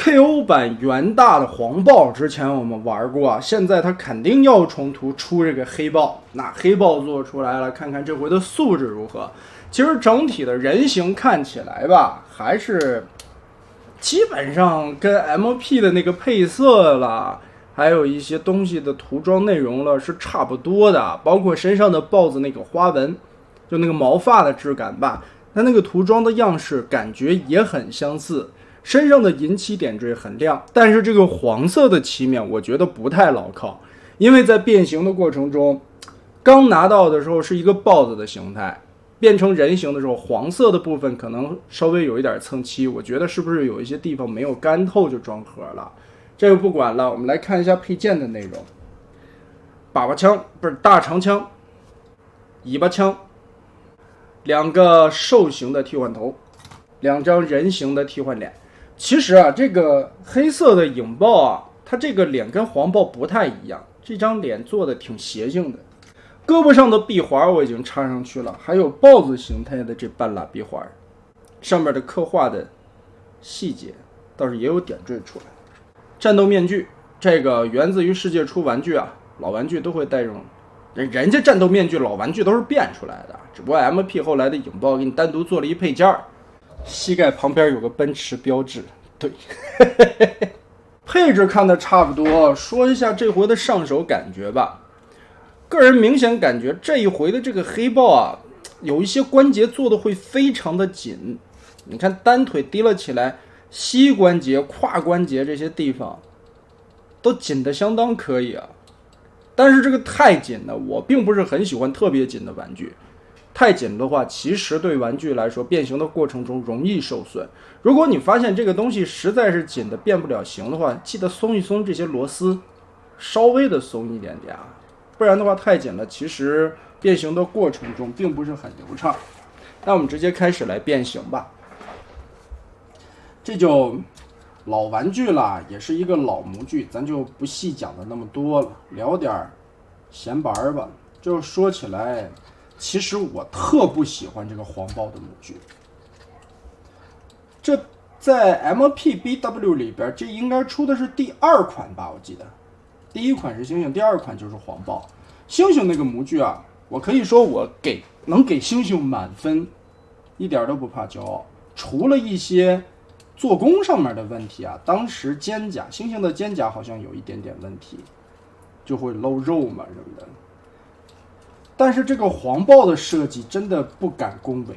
KO 版元大的黄豹之前我们玩过啊，现在它肯定要重图出这个黑豹。那黑豹做出来了，看看这回的素质如何。其实整体的人形看起来吧，还是基本上跟 MP 的那个配色啦，还有一些东西的涂装内容了是差不多的，包括身上的豹子那个花纹，就那个毛发的质感吧，它那个涂装的样式感觉也很相似。身上的银漆点缀很亮，但是这个黄色的漆面我觉得不太牢靠，因为在变形的过程中，刚拿到的时候是一个豹子的形态，变成人形的时候，黄色的部分可能稍微有一点蹭漆，我觉得是不是有一些地方没有干透就装盒了。这个不管了，我们来看一下配件的内容。粑粑枪不是大长枪，尾巴枪，2个兽形的替换头，2张人形的替换脸。其实啊，这个黑色的影豹啊，它这个脸跟黄豹不太一样，这张脸做的挺邪性的。胳膊上的臂环我已经插上去了，还有豹子形态的这半拉臂环，上面的刻画的细节倒是也有点缀出来。战斗面具，这个源自于世界出玩具啊，老玩具都会带这种，人家战斗面具老玩具都是变出来的，只不过 MP 后来的影豹给你单独做了一配件儿。膝盖旁边有个奔驰标志，对，配置看的差不多。说一下这回的上手感觉吧，个人明显感觉这一回的这个黑豹啊，有一些关节做的会非常的紧。你看单腿提了起来，膝关节、胯关节这些地方都紧的相当可以啊。但是这个太紧了，我并不是很喜欢特别紧的玩具。太紧的话，其实对玩具来说，变形的过程中容易受损。如果你发现这个东西实在是紧的变不了形的话，记得松一松这些螺丝，稍微的松一点点啊，不然的话太紧了，其实变形的过程中并不是很流畅。那我们直接开始来变形吧。这就老玩具了，也是一个老模具，咱就不细讲的那么多了，聊点闲白吧。就说起来，其实我特不喜欢这个黄豹的模具，这在 MPBW 里边，这应该出的是第2款吧，我记得，第1款是猩猩，第2款就是黄豹。猩猩那个模具啊，我可以说我能给猩猩满分，一点都不怕骄傲。除了一些做工上面的问题啊，当时肩甲，猩猩的肩甲好像有一点点问题，就会露肉嘛什么的。但是这个黄豹的设计真的不敢恭维，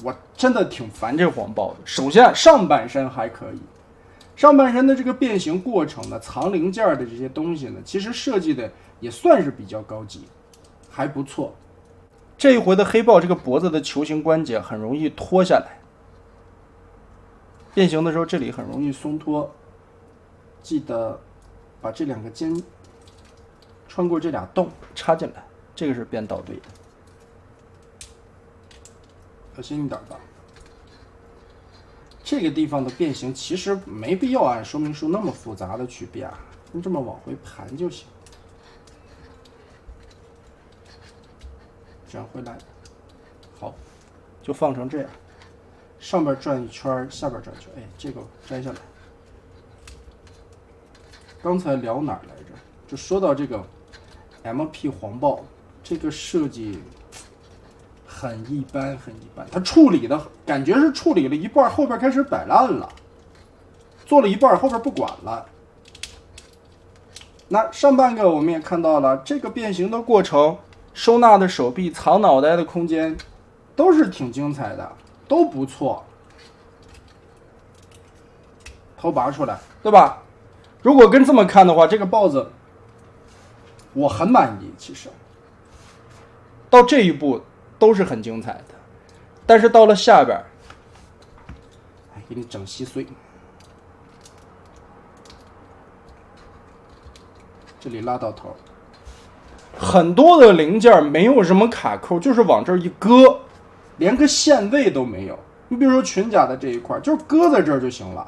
我真的挺烦这黄豹的。首先上半身还可以，上半身的这个变形过程呢，藏零件的这些东西呢，其实设计的也算是比较高级，还不错。这一回的黑豹这个脖子的球形关节很容易脱下来，变形的时候这里很容易松脱，记得把这2个尖穿过这俩洞插进来，这个是变倒对的，小心一点吧。这个地方的变形其实没必要按说明书那么复杂的去变，你这么往回盘就行。转回来，好，就放成这样，上边转一圈，下边转一圈，哎，这个摘下来。刚才聊哪儿来着？就说到这个MP 黄豹，这个设计很一般，很一般。它处理的感觉是处理了一半，后边开始摆烂了，做了一半，后边不管了。那上半个我们也看到了，这个变形的过程，收纳的手臂、藏脑袋的空间，都是挺精彩的，都不错。头拔出来，对吧？如果跟这么看的话，这个豹子我很满意，其实到这一步都是很精彩的，但是到了下边，哎，给你整稀碎，这里拉到头，很多的零件没有什么卡扣，就是往这儿一搁，连个线位都没有。你比如说裙甲的这一块，就是搁在这儿就行了。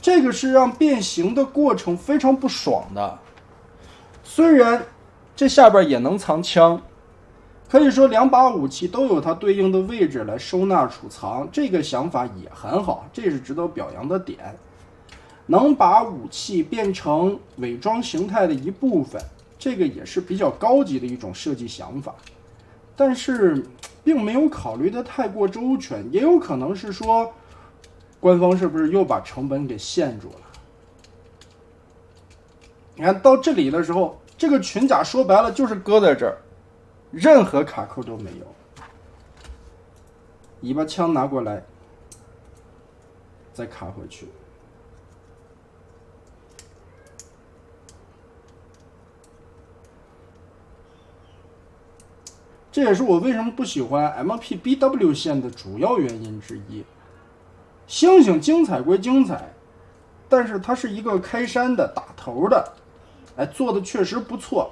这个是让变形的过程非常不爽的。虽然这下边也能藏枪，可以说两把武器都有它对应的位置来收纳储藏，这个想法也很好，这是值得表扬的点。能把武器变成伪装形态的一部分，这个也是比较高级的一种设计想法，但是并没有考虑的太过周全，也有可能是说官方是不是又把成本给限住了。你看到这里的时候，这个裙甲说白了就是搁在这儿，任何卡扣都没有。尾巴枪拿过来，再卡回去。这也是我为什么不喜欢 MPBW 线的主要原因之一。星星精彩归精彩，但是它是一个开山的打头的，做的确实不错，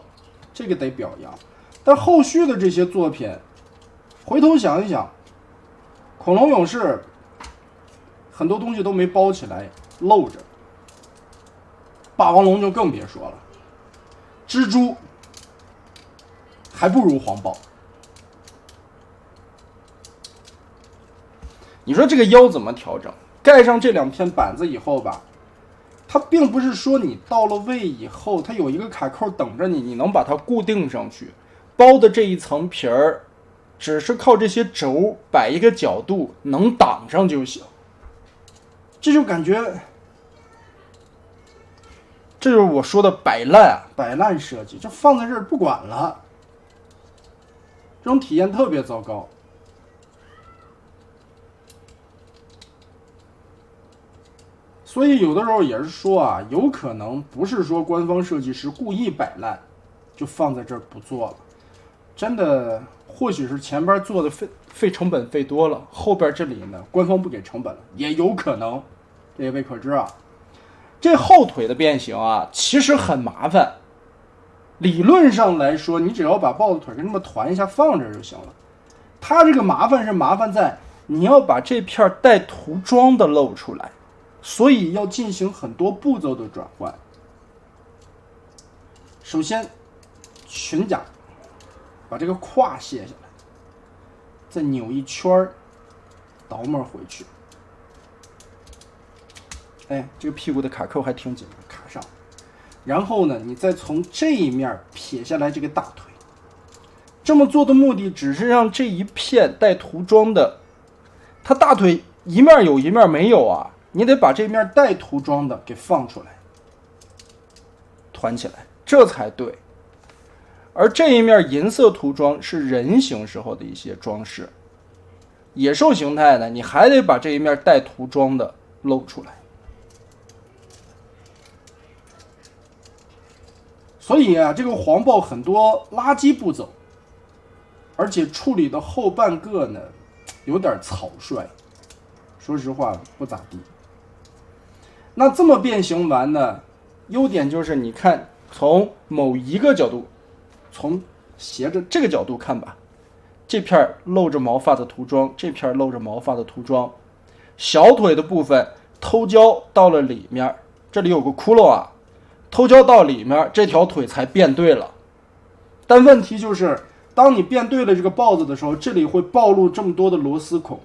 这个得表扬。但后续的这些作品，回头想一想，恐龙勇士很多东西都没包起来，露着。霸王龙就更别说了，蜘蛛还不如黄豹。你说这个腰怎么调整？盖上这两片板子以后吧，它并不是说你到了位以后，它有一个卡扣等着你，你能把它固定上去。包的这一层皮儿，只是靠这些轴摆一个角度能挡上就行。这就感觉，这就是我说的摆烂设计，这放在这儿不管了，这种体验特别糟糕。所以有的时候也是说啊，有可能不是说官方设计师故意摆烂，就放在这儿不做了。真的，或许是前边做的费成本费多了，后边这里呢，官方不给成本了，也有可能，这也未可知啊。这后腿的变形啊，其实很麻烦。理论上来说，你只要把豹子腿跟这么团一下放这就行了。它这个麻烦是麻烦在你要把这片带涂装的露出来。所以要进行很多步骤的转换。首先，裙甲把这个胯卸下来，再扭一圈，倒模回去。这个屁股的卡扣还挺紧的，卡上。然后呢，你再从这一面撇下来这个大腿。这么做的目的只是让这一片带涂装的，它大腿一面有一面没有啊。你得把这面带涂装的给放出来，团起来，这才对。而这一面银色涂装是人形时候的一些装饰，野兽形态呢，你还得把这一面带涂装的露出来。所以啊，这个黄豹很多垃圾步骤，而且处理的后半个呢，有点草率，说实话不咋地。那这么变形完呢，优点就是你看从某一个角度，从斜着这个角度看吧，这片露着毛发的涂装，这片露着毛发的涂装，小腿的部分偷胶到了里面，这里有个窟窿啊，偷胶到里面，这条腿才变对了。但问题就是当你变对了这个豹子的时候，这里会暴露这么多的螺丝孔，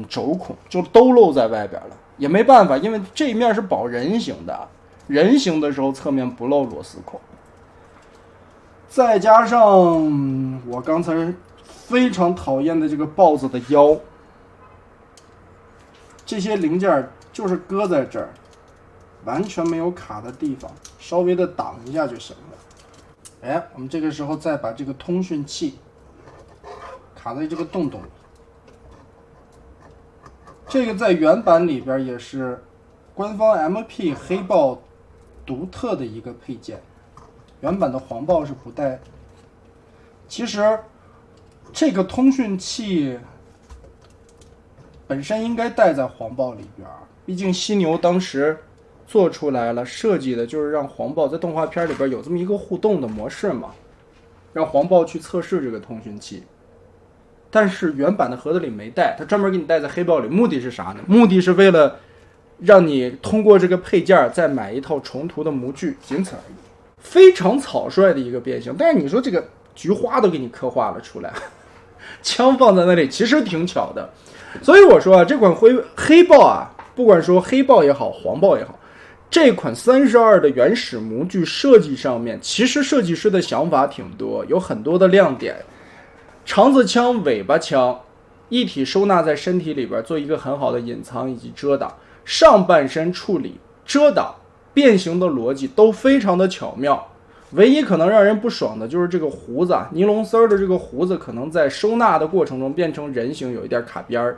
轴孔就都露在外边了。也没办法，因为这一面是保人形的，人形的时候侧面不露螺丝孔。再加上我刚才非常讨厌的这个豹子的腰，这些零件就是搁在这儿，完全没有卡的地方，稍微的挡一下就行了。我们这个时候再把这个通讯器卡在这个洞洞里。这个在原版里边也是官方 MP 黑豹独特的一个配件，原版的黄豹是不带。其实这个通讯器本身应该带在黄豹里边，毕竟犀牛当时做出来了，设计的就是让黄豹在动画片里边有这么一个互动的模式嘛，让黄豹去测试这个通讯器。但是原版的盒子里没带，它专门给你带在黑豹里，目的是啥呢？目的是为了让你通过这个配件再买一套重涂的模具，仅此而已。非常草率的一个变形，但是你说这个菊花都给你刻画了出来，枪放在那里其实挺巧的。所以我说啊，这款黑豹啊，不管说黑豹也好，黄豹也好，这款32的原始模具设计上面，其实设计师的想法挺多，有很多的亮点。长子枪、尾巴枪一体收纳在身体里边，做一个很好的隐藏以及遮挡。上半身处理、遮挡、变形的逻辑都非常的巧妙。唯一可能让人不爽的就是这个胡子啊，尼龙丝的这个胡子可能在收纳的过程中变成人形，有一点卡边儿。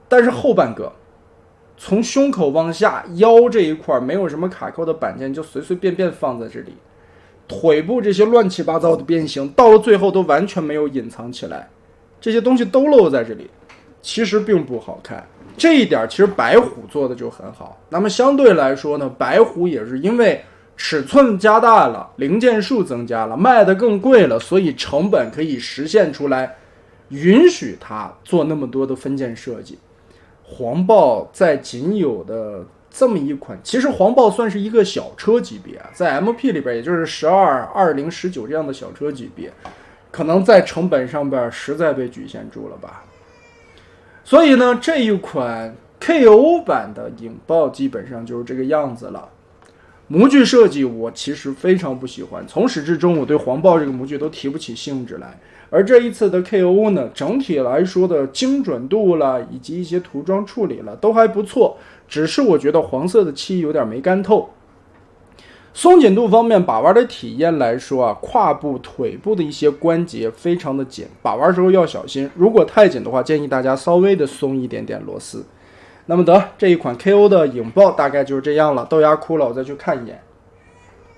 但是后半个从胸口往下腰这一块没有什么卡扣的板件，就随随便便放在这里。腿部这些乱七八糟的变形，到了最后都完全没有隐藏起来，这些东西都露在这里，其实并不好看。这一点其实白虎做的就很好。那么相对来说呢，白虎也是因为尺寸加大了，零件数增加了，卖的更贵了，所以成本可以实现出来，允许它做那么多的分件设计。黄豹在仅有的这么一款，其实黄豹算是一个小车级别，在 MP 里边也就是12、20、19这样的小车级别，可能在成本上边实在被局限住了吧。所以呢，这一款 KO 版的影豹基本上就是这个样子了。模具设计我其实非常不喜欢，从始至终我对黄豹这个模具都提不起兴致来。而这一次的 KO 呢，整体来说的精准度了，以及一些涂装处理了都还不错，只是我觉得黄色的漆有点没干透。松紧度方面，把玩的体验来说啊，胯部、腿部的一些关节非常的紧，把玩时候要小心。如果太紧的话，建议大家稍微的松一点点螺丝。那么这一款 KO 的影豹大概就是这样了，豆芽哭了，我再去看一眼。